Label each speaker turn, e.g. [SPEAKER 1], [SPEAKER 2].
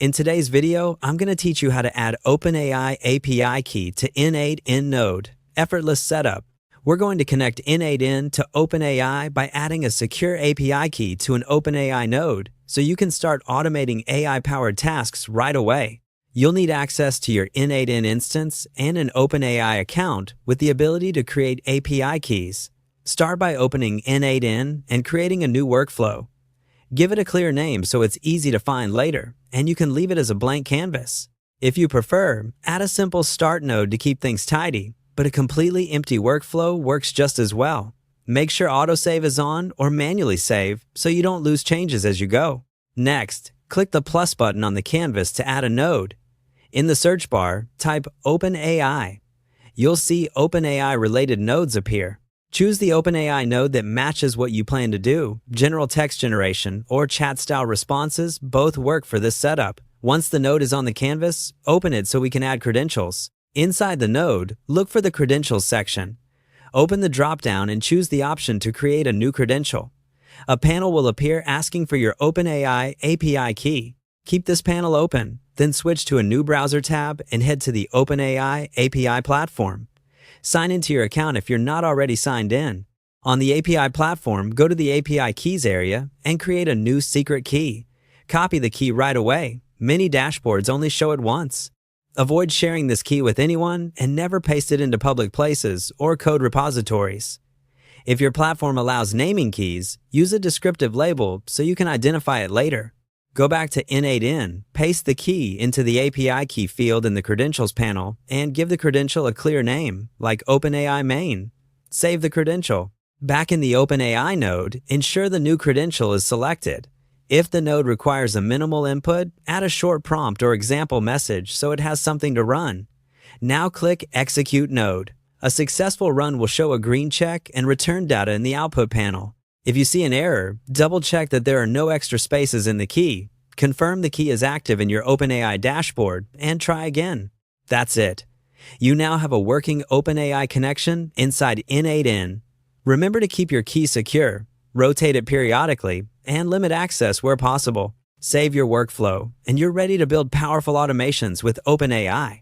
[SPEAKER 1] In today's video, I'm going to teach you how to add OpenAI API key to N8N node. Effortless setup. We're going to connect N8N to OpenAI by adding a secure API key to an OpenAI node so you can start automating AI-powered tasks right away. You'll need access to your N8N instance and an OpenAI account with the ability to create API keys. Start by opening N8N and creating a new workflow. Give it a clear name so it's easy to find later, and you can leave it as a blank canvas. If you prefer, add a simple start node to keep things tidy, but a completely empty workflow works just as well. Make sure autosave is on or manually save so you don't lose changes as you go. Next, click the plus button on the canvas to add a node. In the search bar, type OpenAI. You'll see OpenAI-related nodes appear. Choose the OpenAI node that matches what you plan to do. General text generation or chat-style responses both work for this setup. Once the node is on the canvas, open it so we can add credentials. Inside the node, look for the Credentials section. Open the drop-down and choose the option to create a new credential. A panel will appear asking for your OpenAI API key. Keep this panel open, then switch to a new browser tab and head to the OpenAI API platform. Sign into your account if you're not already signed in. On the API platform, go to the API Keys area and create a new secret key. Copy the key right away. Many dashboards only show it once. Avoid sharing this key with anyone and never paste it into public places or code repositories. If your platform allows naming keys, use a descriptive label so you can identify it later. Go back to N8N, paste the key into the API key field in the Credentials panel, and give the credential a clear name, like OpenAI main. Save the credential. Back in the OpenAI node, ensure the new credential is selected. If the node requires a minimal input, add a short prompt or example message so it has something to run. Now click Execute Node. A successful run will show a green check and return data in the output panel. If you see an error, double-check that there are no extra spaces in the key. Confirm the key is active in your OpenAI dashboard, and try again. That's it. You now have a working OpenAI connection inside N8N. Remember to keep your key secure, rotate it periodically, and limit access where possible. Save your workflow, and you're ready to build powerful automations with OpenAI.